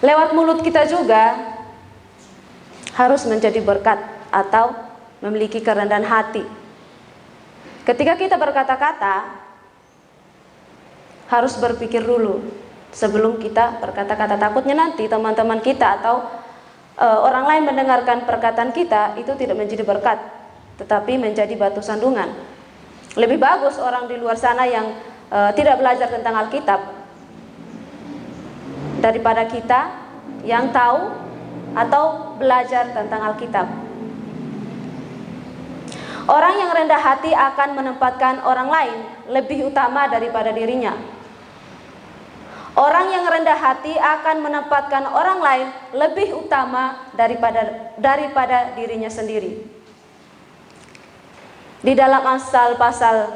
Lewat mulut kita juga harus menjadi berkat atau memiliki kerendahan hati. Ketika kita berkata-kata, harus berpikir dulu sebelum kita berkata-kata. Takutnya nanti teman-teman kita atau orang lain mendengarkan perkataan kita itu tidak menjadi berkat, tetapi menjadi batu sandungan. Lebih bagus orang di luar sana yang tidak belajar tentang Alkitab daripada kita yang tahu atau belajar tentang Alkitab. Orang yang rendah hati akan menempatkan orang lain lebih utama daripada dirinya. Orang yang rendah hati akan menempatkan orang lain lebih utama daripada dirinya sendiri. Di dalam Amsal pasal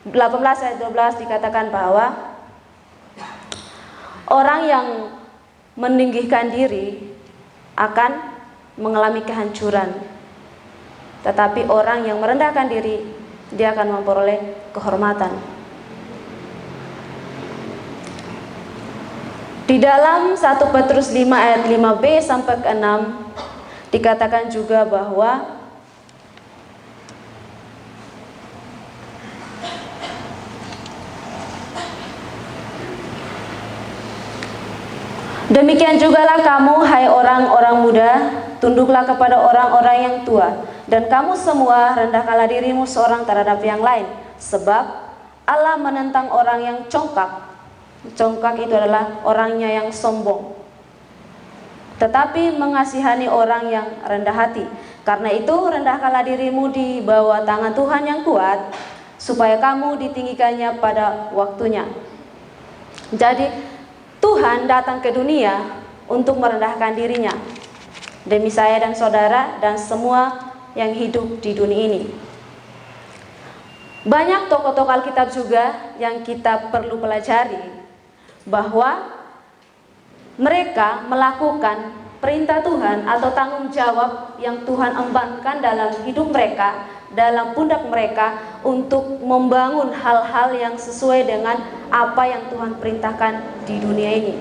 18 ayat 12 dikatakan bahwa orang yang meninggikan diri akan mengalami kehancuran, tetapi orang yang merendahkan diri, dia akan memperoleh kehormatan. Di dalam 1 Petrus 5 ayat 5b sampai ke 6 dikatakan juga bahwa demikian jugalah kamu, hai orang-orang muda, tunduklah kepada orang-orang yang tua, dan kamu semua rendahkanlah dirimu seorang terhadap yang lain, sebab Allah menentang orang yang congkak. Congkak itu adalah orangnya yang sombong, tetapi mengasihani orang yang rendah hati. Karena itu rendahkanlah dirimu di bawah tangan Tuhan yang kuat, supaya kamu ditinggikannya pada waktunya. Jadi Tuhan datang ke dunia untuk merendahkan dirinya demi saya dan saudara dan semua yang hidup di dunia ini. Banyak tokoh-tokoh Alkitab juga yang kita perlu pelajari, bahwa mereka melakukan perintah Tuhan atau tanggung jawab yang Tuhan embankan dalam hidup mereka, dalam pundak mereka, untuk membangun hal-hal yang sesuai dengan apa yang Tuhan perintahkan di dunia ini.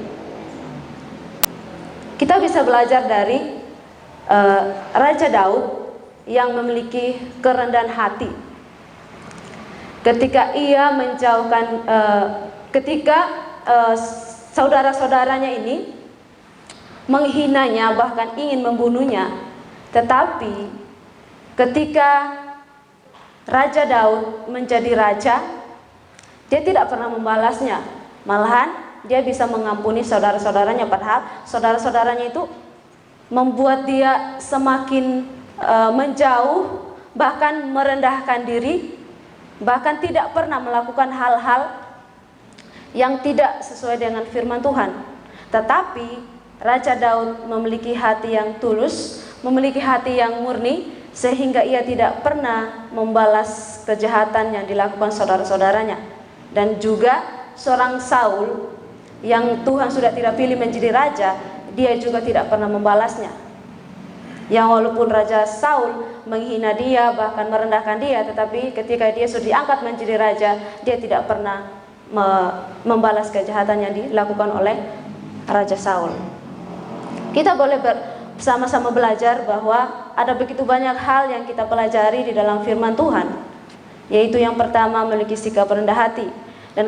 Kita bisa belajar dari Raja Daud yang memiliki kerendahan hati. Ketika ia menjauhkan, saudara-saudaranya ini menghinanya, bahkan ingin membunuhnya, tetapi ketika Raja Daud menjadi raja, dia tidak pernah membalasnya. Malahan dia bisa mengampuni saudara-saudaranya, padahal saudara-saudaranya itu membuat dia semakin menjauh, bahkan merendahkan diri, bahkan tidak pernah melakukan hal-hal yang tidak sesuai dengan firman Tuhan. Tetapi Raja Daud memiliki hati yang tulus, memiliki hati yang murni, sehingga ia tidak pernah membalas kejahatan yang dilakukan saudara-saudaranya. Dan juga seorang Saul yang Tuhan sudah tidak pilih menjadi raja, dia juga tidak pernah membalasnya. Yang walaupun Raja Saul menghina dia, bahkan merendahkan dia, tetapi ketika dia sudah diangkat menjadi raja, dia tidak pernah membalas kejahatan yang dilakukan oleh Raja Saul. Kita boleh bersama-sama belajar bahwa ada begitu banyak hal yang kita pelajari di dalam firman Tuhan, yaitu yang pertama, memiliki sikap rendah hati. Dan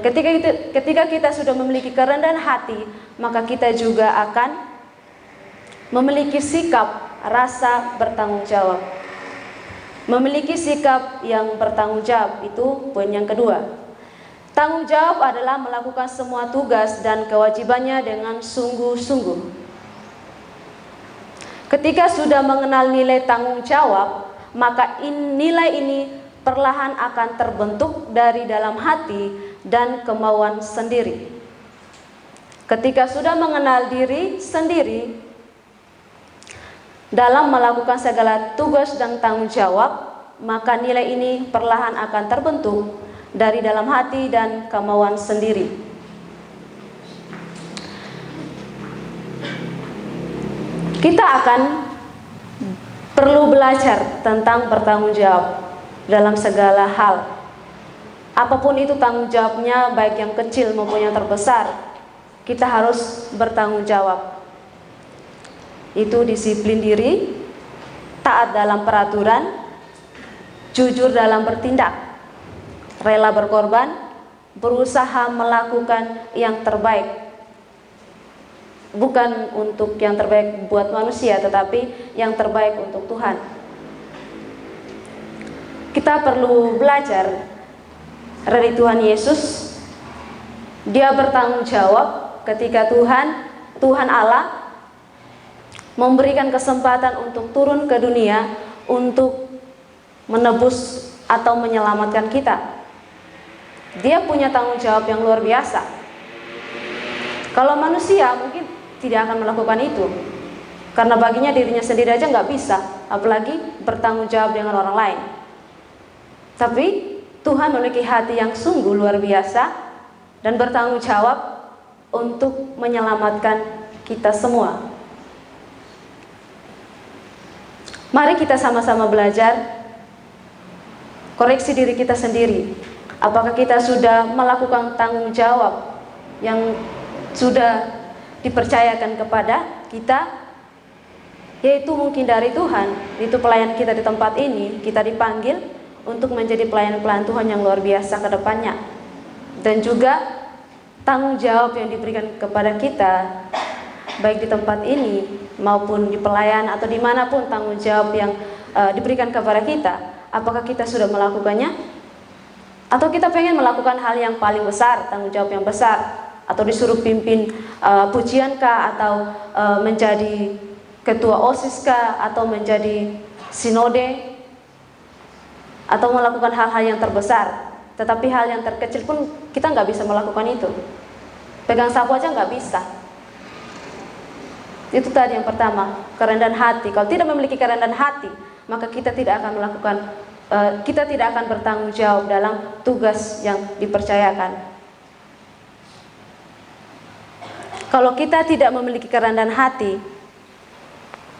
ketika kita sudah memiliki kerendahan hati, maka kita juga akan memiliki sikap rasa bertanggung jawab. Memiliki sikap yang bertanggung jawab, itu poin yang kedua. Tanggung jawab adalah melakukan semua tugas dan kewajibannya dengan sungguh-sungguh. Ketika sudah mengenal nilai tanggung jawab, maka nilai ini perlahan akan terbentuk dari dalam hati dan kemauan sendiri. Ketika sudah mengenal diri sendiri dalam melakukan segala tugas dan tanggung jawab, maka nilai ini perlahan akan terbentuk dari dalam hati dan kemauan sendiri. Kita akan perlu belajar tentang bertanggung jawab dalam segala hal. Apapun itu tanggung jawabnya, baik yang kecil maupun yang terbesar, kita harus bertanggung jawab. itu disiplin diri, taat dalam peraturan, jujur dalam bertindak, rela berkorban, berusaha melakukan yang terbaik. Bukan untuk yang terbaik buat manusia, tetapi yang terbaik untuk Tuhan. Kita perlu belajar dari Tuhan Yesus. Dia bertanggung jawab ketika Tuhan Allah memberikan kesempatan untuk turun ke dunia untuk menebus atau menyelamatkan kita. Dia punya tanggung jawab yang luar biasa. Kalau manusia mungkin tidak akan melakukan itu, karena baginya dirinya sendiri aja nggak bisa, apalagi bertanggung jawab dengan orang lain. Tapi Tuhan memiliki hati yang sungguh luar biasa dan bertanggung jawab untuk menyelamatkan kita semua. Mari kita sama-sama belajar, koreksi diri kita sendiri. Apakah kita sudah melakukan tanggung jawab yang sudah dipercayakan kepada kita, yaitu mungkin dari Tuhan. Itu pelayan kita di tempat ini, kita dipanggil untuk menjadi pelayan-pelayan Tuhan yang luar biasa ke depannya. Dan juga tanggung jawab yang diberikan kepada kita, baik di tempat ini maupun di pelayan atau dimanapun tanggung jawab yang diberikan kepada kita, apakah kita sudah melakukannya? Atau kita pengen melakukan hal yang paling besar, tanggung jawab yang besar, atau disuruh pimpin pujian kah, atau menjadi ketua OSIS kah, atau menjadi sinode, atau melakukan hal-hal yang terbesar. Tetapi hal yang terkecil pun kita nggak bisa melakukan itu. Pegang sapu aja nggak bisa. Itu tadi yang pertama, kerendahan hati. Kalau tidak memiliki kerendahan hati, maka kita tidak akan melakukan, kita tidak akan bertanggung jawab dalam tugas yang dipercayakan. Kalau kita tidak memiliki kerendahan hati,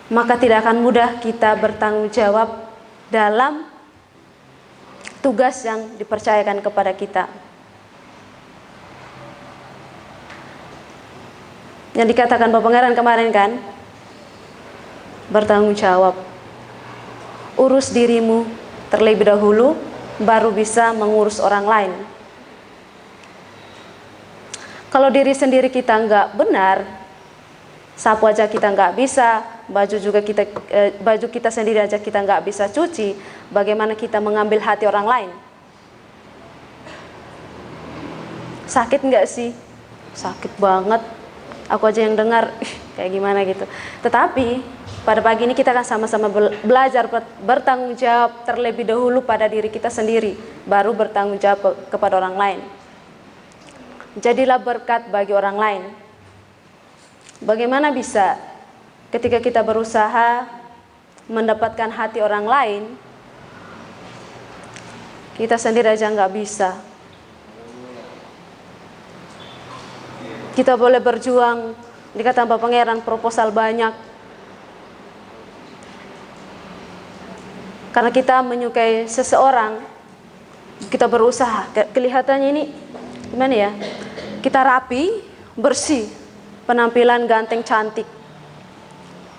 maka tidak akan mudah kita bertanggung jawab dalam tugas yang dipercayakan kepada kita. Yang dikatakan Bapak Pangeran kemarin kan, bertanggung jawab. Urus dirimu terlebih dahulu, baru bisa mengurus orang lain. Kalau diri sendiri kita nggak benar, sapu aja kita nggak bisa, baju kita sendiri aja kita nggak bisa cuci, bagaimana kita mengambil hati orang lain? Sakit nggak sih? Sakit banget. Aku aja yang dengar, kayak gimana gitu. Tetapi pada pagi ini kita akan sama-sama belajar bertanggung jawab terlebih dahulu pada diri kita sendiri, baru bertanggung jawab kepada orang lain. Jadilah berkat bagi orang lain. Bagaimana bisa ketika kita berusaha mendapatkan hati orang lain, kita sendiri aja nggak bisa. Kita boleh berjuang, dikatakan Bapak Pangeran proposal banyak, karena kita menyukai seseorang, kita berusaha, kelihatannya ini gimana ya, kita rapi, bersih, penampilan ganteng, cantik.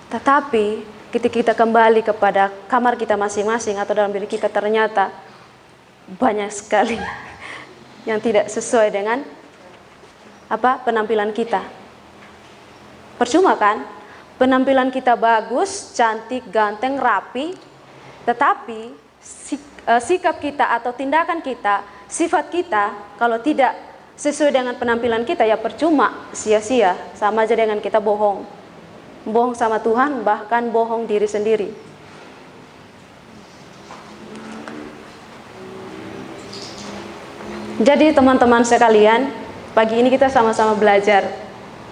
Tetapi ketika kita kembali kepada kamar kita masing-masing atau dalam diri kita, ternyata banyak sekali yang tidak sesuai dengan penampilan kita. Percuma kan? Penampilan kita bagus, cantik, ganteng, rapi, tetapi sikap kita atau tindakan kita, sifat kita, kalau tidak sesuai dengan penampilan kita, ya percuma, sia-sia, sama aja dengan kita bohong. Bohong sama Tuhan, bahkan bohong diri sendiri. Jadi teman-teman sekalian, pagi ini kita sama-sama belajar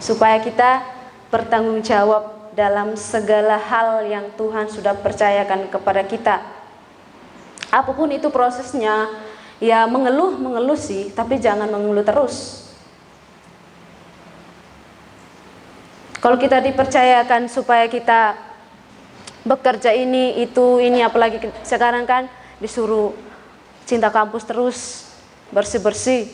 supaya kita bertanggung jawab dalam segala hal yang Tuhan sudah percayakan kepada kita. Apapun itu prosesnya, ya mengeluh sih, tapi jangan mengeluh terus. Kalau kita dipercayakan supaya kita bekerja ini, itu, ini, apalagi sekarang kan disuruh cinta kampus terus, bersih-bersih.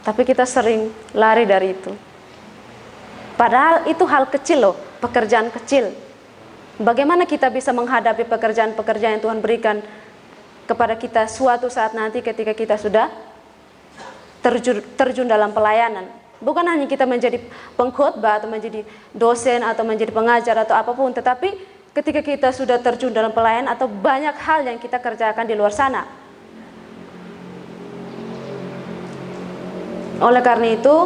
Tapi kita sering lari dari itu. Padahal itu hal kecil loh, pekerjaan kecil. Bagaimana kita bisa menghadapi pekerjaan-pekerjaan yang Tuhan berikan kepada kita suatu saat nanti ketika kita sudah terjun dalam pelayanan. Bukan hanya kita menjadi pengkhotbah atau menjadi dosen atau menjadi pengajar atau apapun, tetapi ketika kita sudah terjun dalam pelayanan atau banyak hal yang kita kerjakan di luar sana. Oleh karena itu,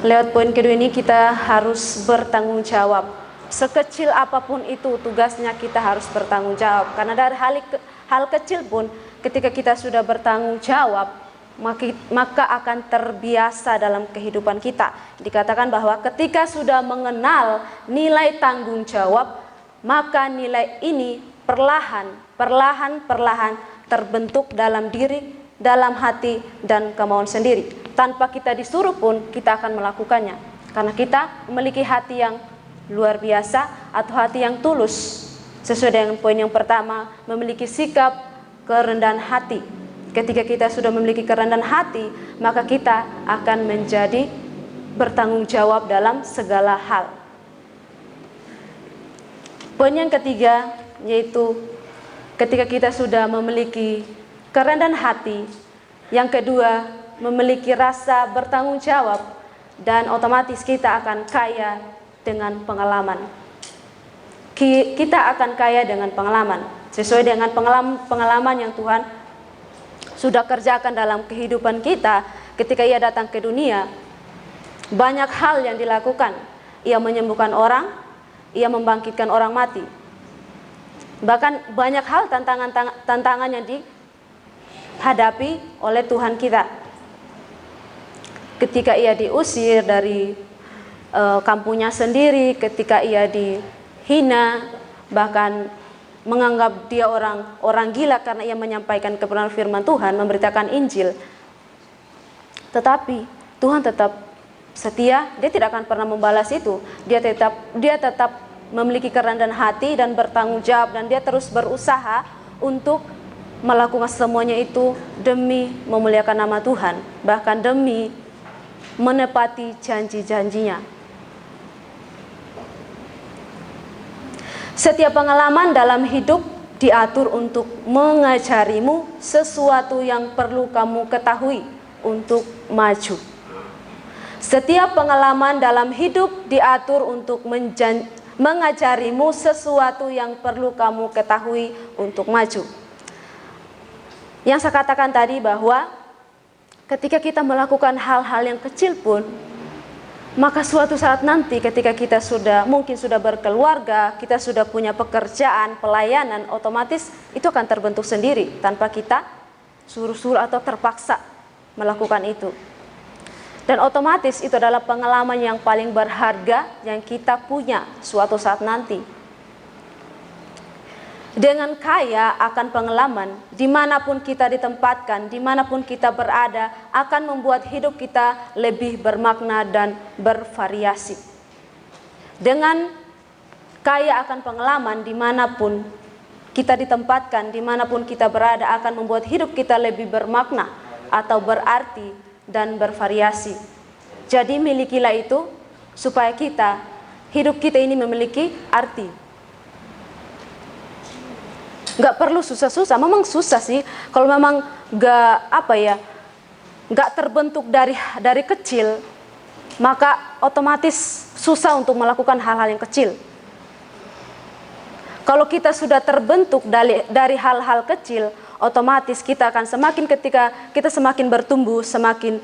lewat poin kedua ini kita harus bertanggung jawab. Sekecil apapun itu tugasnya kita harus bertanggung jawab. Karena dari hal kecil pun ketika kita sudah bertanggung jawab, maka akan terbiasa dalam kehidupan kita. Dikatakan bahwa ketika sudah mengenal nilai tanggung jawab, maka nilai ini perlahan terbentuk dalam diri, dalam hati, dan kemauan sendiri. Tanpa kita disuruh pun kita akan melakukannya. Karena kita memiliki hati yang luar biasa atau hati yang tulus. Sesuai dengan poin yang pertama, memiliki sikap kerendahan hati. Ketika kita sudah memiliki kerendahan hati, maka kita akan menjadi bertanggung jawab dalam segala hal. Poin yang ketiga, yaitu ketika kita sudah memiliki kerendahan hati, yang kedua, memiliki rasa bertanggung jawab, dan otomatis kita akan kaya dengan pengalaman. Kita akan kaya dengan pengalaman, sesuai dengan pengalaman yang Tuhan sudah kerjakan dalam kehidupan kita. Ketika Ia datang ke dunia, banyak hal yang dilakukan. Ia menyembuhkan orang, Ia membangkitkan orang mati. Bahkan banyak hal tantangan yang dihadapi oleh Tuhan kita. Ketika Ia diusir dari kampungnya sendiri, ketika Ia dihina, bahkan menganggap Dia orang gila karena Ia menyampaikan kebenaran firman Tuhan, memberitakan Injil. Tetapi Tuhan tetap setia, Dia tidak akan pernah membalas itu. Dia tetap memiliki kerendahan hati dan bertanggung jawab, dan Dia terus berusaha untuk melakukan semuanya itu demi memuliakan nama Tuhan, bahkan demi menepati janji-janjinya. Setiap pengalaman dalam hidup diatur untuk mengajarimu sesuatu yang perlu kamu ketahui untuk maju. Setiap pengalaman dalam hidup diatur untuk mengajarimu sesuatu yang perlu kamu ketahui untuk maju. Yang saya katakan tadi bahwa ketika kita melakukan hal-hal yang kecil pun, maka suatu saat nanti ketika kita mungkin sudah berkeluarga, kita sudah punya pekerjaan, pelayanan, otomatis itu akan terbentuk sendiri tanpa kita suruh-suruh atau terpaksa melakukan itu. Dan otomatis itu adalah pengalaman yang paling berharga yang kita punya suatu saat nanti. Dengan kaya akan pengalaman, dimanapun kita ditempatkan, dimanapun kita berada, akan membuat hidup kita lebih bermakna dan bervariasi. Dengan kaya akan pengalaman, dimanapun kita ditempatkan, dimanapun kita berada, akan membuat hidup kita lebih bermakna atau berarti dan bervariasi. Jadi milikilah itu supaya hidup kita ini memiliki arti. Nggak perlu susah-susah, memang susah sih kalau memang nggak terbentuk dari kecil, maka otomatis susah untuk melakukan hal-hal yang kecil. Kalau kita sudah terbentuk dari hal-hal kecil, otomatis kita akan ketika kita semakin bertumbuh, semakin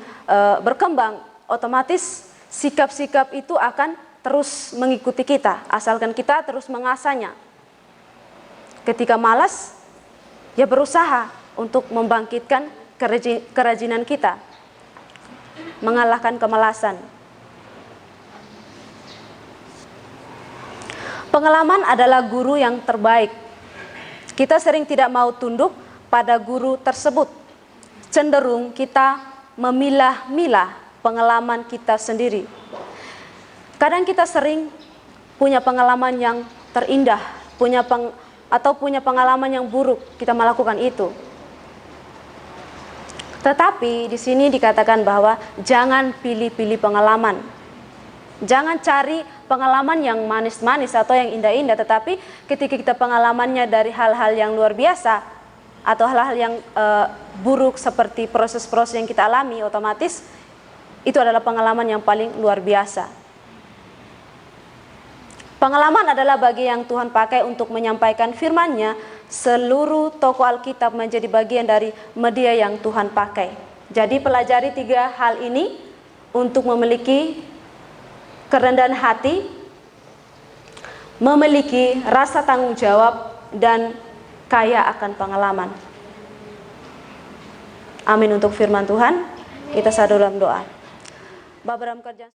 berkembang, otomatis sikap-sikap itu akan terus mengikuti kita, asalkan kita terus mengasahnya. Ketika malas, ya berusaha untuk membangkitkan kerajinan kita, mengalahkan kemalasan. Pengalaman adalah guru yang terbaik. Kita sering tidak mau tunduk pada guru tersebut. Cenderung kita memilah-milah pengalaman kita sendiri. Kadang kita sering punya pengalaman yang terindah, punya pengalaman yang buruk, kita melakukan itu. Tetapi di sini dikatakan bahwa jangan pilih-pilih pengalaman. Jangan cari pengalaman yang manis-manis atau yang indah-indah, tetapi ketika kita pengalamannya dari hal-hal yang luar biasa atau hal-hal yang buruk seperti proses-proses yang kita alami, otomatis itu adalah pengalaman yang paling luar biasa. Pengalaman adalah bagi yang Tuhan pakai untuk menyampaikan firman-Nya. Seluruh tokoh Alkitab menjadi bagian dari media yang Tuhan pakai. Jadi pelajari 3 hal ini untuk memiliki kerendahan hati, memiliki rasa tanggung jawab, dan kaya akan pengalaman. Amin untuk firman Tuhan. Kita sadar dalam doa. Bapa dalam kerjaan